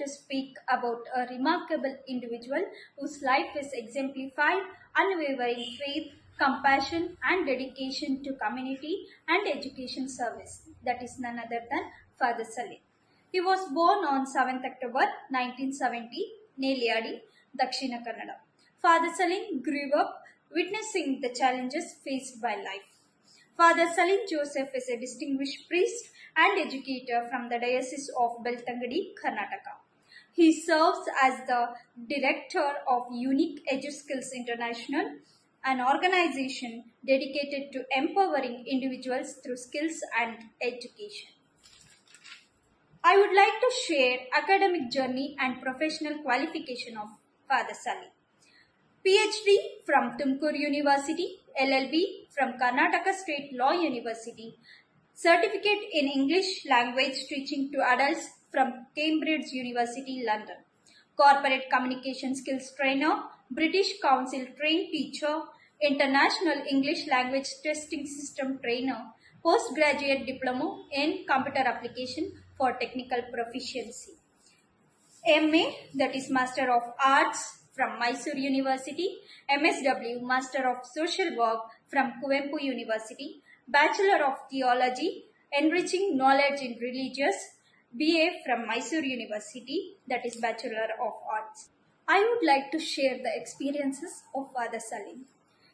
to speak about a remarkable individual whose life is exemplified, unwavering faith, compassion and dedication to community and education service. That is none other than Father Saleen. He was born on 7th October 1970, Neliadi, Dakshina Kannada. Father Saleen grew up witnessing the challenges faced by life. Father Saleen Joseph is a distinguished priest and educator from the Diocese of Beltangadi, Karnataka. He serves as the director of Unique EduSkills International, an organization dedicated to empowering individuals through skills and education. I would like to share academic journey and professional qualification of Father Saleen. PhD from Tumkur University, LLB from Karnataka State Law University, Certificate in English Language Teaching to Adults from Cambridge University, London, Corporate Communication Skills Trainer, British Council Trained Teacher, International English Language Testing System Trainer, Postgraduate Diploma in Computer Application for Technical Proficiency. MA, that is Master of Arts from Mysore University, MSW, Master of Social Work from Kuvempu University, Bachelor of Theology, Enriching Knowledge in Religious, BA from Mysore University, that is Bachelor of Arts. I would like to share the experiences of Father Saleen.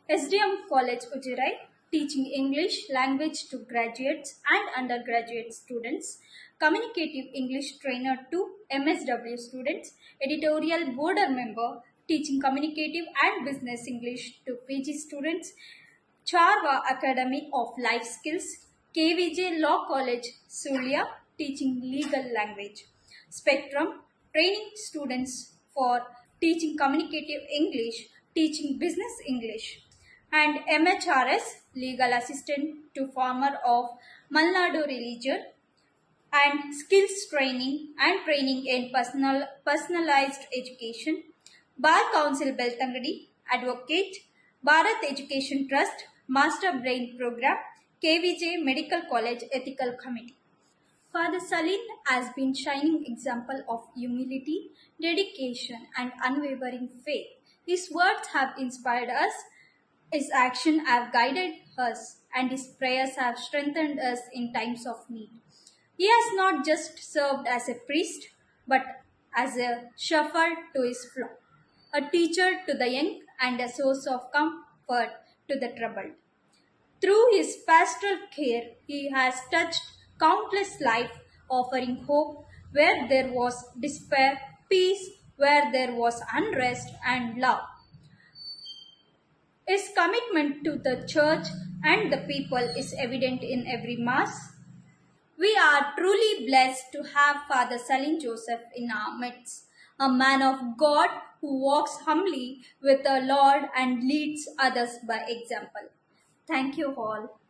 SDM College Ujirai, teaching English language to graduates and undergraduate students, communicative English trainer to MSW students, editorial board member, teaching communicative and business English to PG students, Charva Academy of Life Skills, KVJ Law College, Sulia, teaching legal language, Spectrum, training students for teaching communicative English, teaching business English, and MHRS, legal assistant to farmer of Malnadu Religion, and skills training and training in personalized education, Bar Council Beltangadi, Advocate, Bharat Education Trust, Master Brain Program, KVJ Medical College Ethical Committee. Father Saleen has been shining example of humility, dedication and unwavering faith. His words have inspired us, his actions have guided us, and his prayers have strengthened us in times of need. He has not just served as a priest, but as a shepherd to his flock, a teacher to the young and a source of comfort to the troubled. Through his pastoral care, he has touched countless lives, offering hope where there was despair, peace where there was unrest, and love. His commitment to the church and the people is evident in every Mass. We are truly blessed to have Father Saleen Joseph in our midst, a man of God who walks humbly with the Lord and leads others by example. Thank you all.